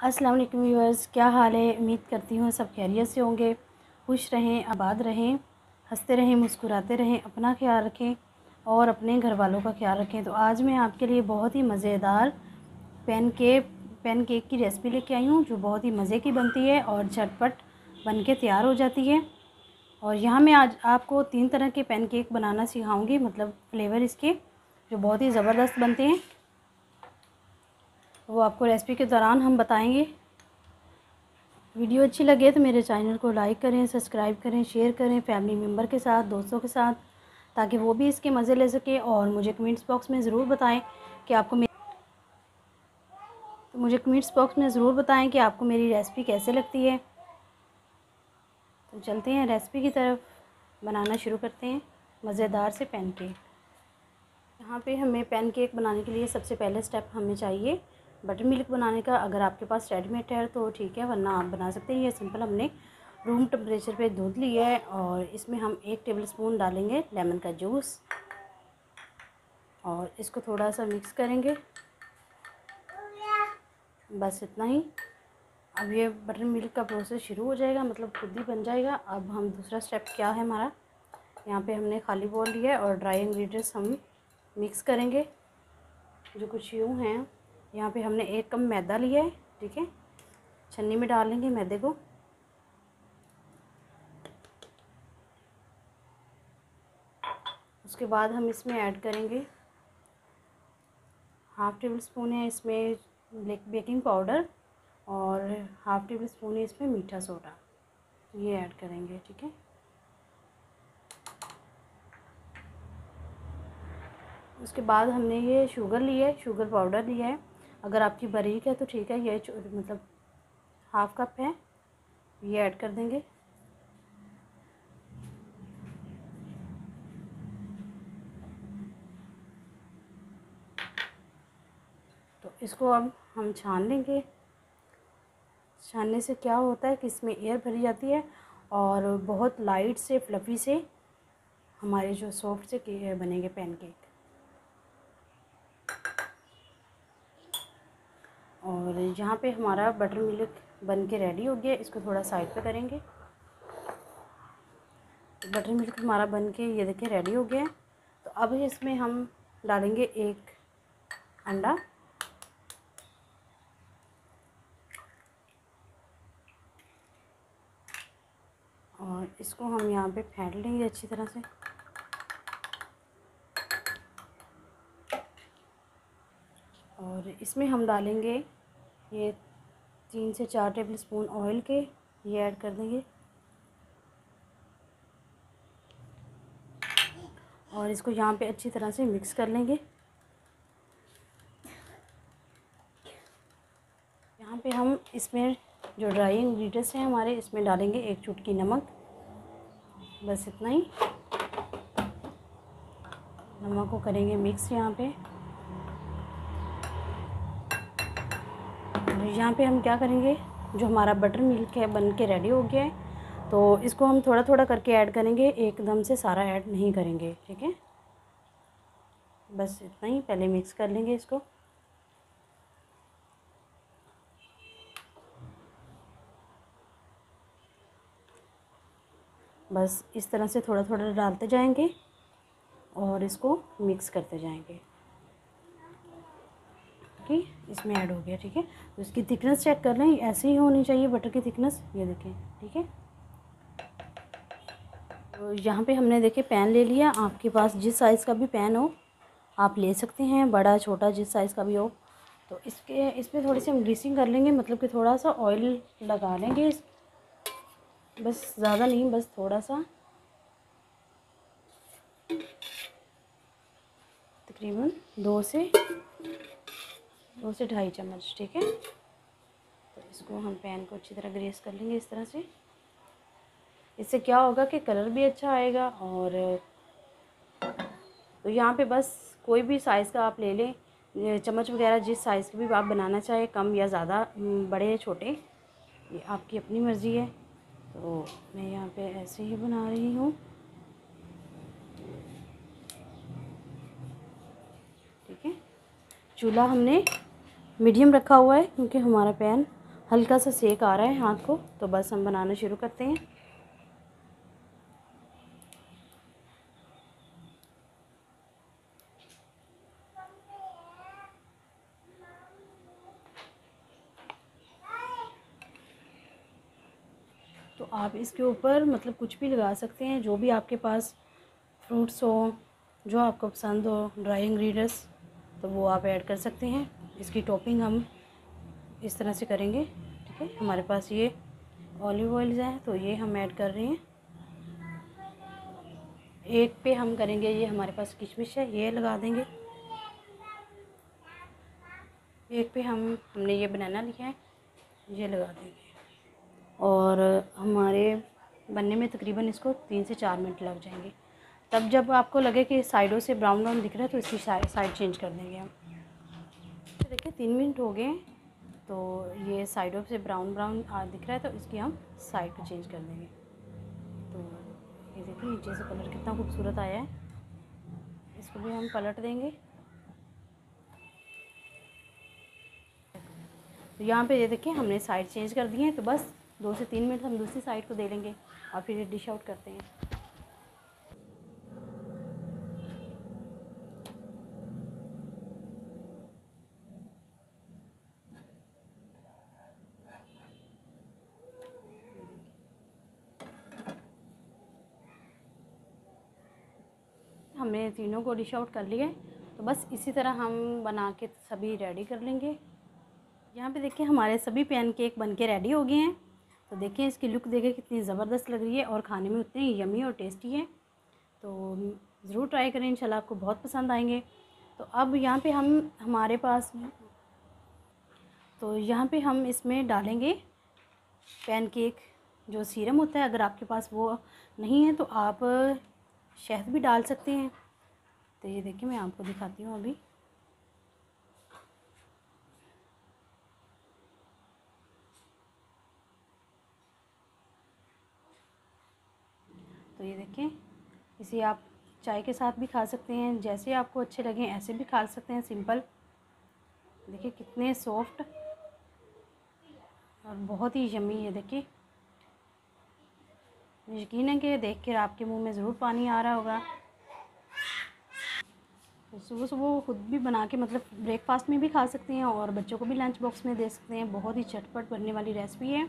अस्सलाम वालेकुम व्यूअर्स, क्या हाल है। उम्मीद करती हूँ सब खैरियत से होंगे, खुश रहें, आबाद रहें, हंसते रहें, मुस्कुराते रहें, अपना ख्याल रखें और अपने घर वालों का ख्याल रखें। तो आज मैं आपके लिए बहुत ही मज़ेदार पैन केक की रेसिपी लेके आई हूँ, जो बहुत ही मज़े की बनती है और झटपट बन के तैयार हो जाती है। और यहाँ मैं आज आपको 3 तरह के पैन केक बनाना सिखाऊँगी, मतलब फ्लेवर इसके जो बहुत ही ज़बरदस्त बनते हैं, वो आपको रेसिपी के दौरान हम बताएंगे। वीडियो अच्छी लगे तो मेरे चैनल को लाइक करें, सब्सक्राइब करें, शेयर करें फैमिली मेम्बर के साथ, दोस्तों के साथ, ताकि वो भी इसके मज़े ले सके। और मुझे कमेंट्स बॉक्स में ज़रूर बताएं कि आपको मेरी रेसिपी कैसे लगती है। तो चलते हैं रेसिपी की तरफ, बनाना शुरू करते हैं मज़ेदार से पैन केक। यहाँ पे हमें पैन केक बनाने के लिए सबसे पहले स्टेप हमें चाहिए बटर मिल्क बनाने का। अगर आपके पास रेडीमेड है तो ठीक है, वरना आप बना सकते हैं। ये सिंपल हमने रूम टेम्परेचर पे दूध लिया है और इसमें हम 1 टेबलस्पून डालेंगे लेमन का जूस और इसको थोड़ा सा मिक्स करेंगे, बस इतना ही। अब ये बटर मिल्क का प्रोसेस शुरू हो जाएगा, मतलब खुद ही बन जाएगा। अब हम दूसरा स्टेप क्या है हमारा, यहाँ पे हमने खाली बॉल लिया है और ड्राई इंग्रेडिएंट्स हम मिक्स करेंगे, जो कुछ यूँ हैं। यहाँ पे हमने 1 कप मैदा लिया है, ठीक है। छन्नी में डाल लेंगे मैदे को। उसके बाद हम इसमें ऐड करेंगे 1/2 टेबल स्पून है इसमें बेकिंग पाउडर और 1/2 टेबल स्पून है इसमें मीठा सोडा, ये ऐड करेंगे, ठीक है। उसके बाद हमने ये शुगर लिया है, शुगर पाउडर लिया है। अगर आपकी बारीक है तो ठीक है, ये मतलब 1/2 कप है, ये ऐड कर देंगे। तो इसको अब हम छान लेंगे। छानने से क्या होता है कि इसमें एयर भरी जाती है और बहुत लाइट से फ्लफ़ी से हमारे जो सॉफ्ट से बनेंगे पैनकेक। और यहाँ पे हमारा बटर मिल्क बन के रेडी हो गया, इसको थोड़ा साइड पे करेंगे। बटर मिल्क हमारा बन के ये देखिए रेडी हो गया है। तो अब इसमें हम डालेंगे 1 अंडा और इसको हम यहाँ पे फेंट लेंगे अच्छी तरह से। और इसमें हम डालेंगे ये 3 से 4 टेबल स्पून ऑयल के, ये ऐड कर देंगे और इसको यहाँ पे अच्छी तरह से मिक्स कर लेंगे। यहाँ पे हम इसमें जो ड्राई इंग्रेडिएंट्स हैं हमारे, इसमें डालेंगे 1 चुटकी नमक, बस इतना ही। नमक को करेंगे मिक्स यहाँ पे। यहाँ पे हम क्या करेंगे, जो हमारा बटर मिल्क है बन के रेडी हो गया है, तो इसको हम थोड़ा थोड़ा करके ऐड करेंगे, एकदम से सारा ऐड नहीं करेंगे, ठीक है। बस इतना ही, पहले मिक्स कर लेंगे इसको। बस इस तरह से थोड़ा थोड़ा डालते जाएंगे और इसको मिक्स करते जाएंगे। ठीक, इसमें ऐड हो गया, ठीक है। तो इसकी थिकनेस चेक कर लें, ऐसे ही होनी चाहिए बटर की थिकनेस, ये देखें, ठीक है। तो यहाँ पे हमने देखिए पैन ले लिया। आपके पास जिस साइज़ का भी पैन हो आप ले सकते हैं, बड़ा छोटा जिस साइज़ का भी हो। तो इसमें थोड़ी सी हम ग्रीसिंग कर लेंगे, मतलब कि थोड़ा सा ऑयल लगा लेंगे, बस ज़्यादा नहीं, बस थोड़ा सा, तकरीबन 2 से 2.5 चम्मच, ठीक है। तो इसको हम पैन को अच्छी तरह ग्रीस कर लेंगे इस तरह से। इससे क्या होगा कि कलर भी अच्छा आएगा। और तो यहाँ पे बस कोई भी साइज़ का आप ले लें, चम्मच वगैरह जिस साइज़ की भी आप बनाना चाहें, कम या ज़्यादा, बड़े या छोटे, ये आपकी अपनी मर्ज़ी है। तो मैं यहाँ पे ऐसे ही बना रही हूँ, ठीक है। चूल्हा हमने मीडियम रखा हुआ है क्योंकि हमारा पैन हल्का सा सेक आ रहा है हाथ को, तो बस हम बनाना शुरू करते हैं। तो आप इसके ऊपर मतलब कुछ भी लगा सकते हैं, जो भी आपके पास फ्रूट्स हो, जो आपको पसंद हो, ड्राई इंग्रेडिएंट्स, तो वो आप ऐड कर सकते हैं। इसकी टॉपिंग हम इस तरह से करेंगे। ठीक है, हमारे पास ये ऑलिव ऑयल है तो ये हम ऐड कर रहे हैं। एक पे हम करेंगे, ये हमारे पास किशमिश है ये लगा देंगे। एक पे हमने ये बनाना लिया है ये लगा देंगे। और हमारे बनने में तकरीबन इसको 3 से 4 मिनट लग जाएंगे। तब जब आपको लगे कि साइडों से ब्राउन ब्राउन दिख रहा है तो इसकी साइड चेंज कर देंगे हम। तो देखिए 3 मिनट हो गए, तो ये साइडों से ब्राउन ब्राउन दिख रहा है, तो इसकी हम साइड को चेंज कर देंगे। तो ये देखिए नीचे से कलर कितना खूबसूरत आया है, इसको भी हम पलट देंगे। तो यहाँ पे ये देखिए हमने साइड चेंज कर दी है, तो बस 2 से 3 मिनट हम दूसरी साइड को दे लेंगे और फिर ये डिश आउट करते हैं। हमने तीनों को डिश आउट कर लिया है, तो बस इसी तरह हम बना के सभी रेडी कर लेंगे। यहाँ पे देखिए हमारे सभी पैनकेक बनके रेडी हो गए हैं। तो देखिए इसकी लुक देखिए कितनी ज़बरदस्त लग रही है और खाने में उतनी यमी और टेस्टी है। तो ज़रूर ट्राई करें, इंशाल्लाह आपको बहुत पसंद आएंगे। तो अब यहाँ पे हमारे पास तो यहाँ पे हम इसमें डालेंगे पैनकेक जो सीरम होता है। अगर आपके पास वो नहीं है तो आप शहद भी डाल सकते हैं। तो ये देखिए मैं आपको दिखाती हूँ अभी। तो ये देखें, इसे आप चाय के साथ भी खा सकते हैं, जैसे आपको अच्छे लगें ऐसे भी खा सकते हैं सिंपल। देखिए कितने सॉफ्ट और बहुत ही यम्मी है। देखिए यकीन है कि देख कर आपके मुंह में ज़रूर पानी आ रहा होगा। तो सुबह सुबह खुद भी बना के मतलब ब्रेकफास्ट में भी खा सकते हैं और बच्चों को भी लंच बॉक्स में दे सकते हैं। बहुत ही झटपट बनने वाली रेसिपी है।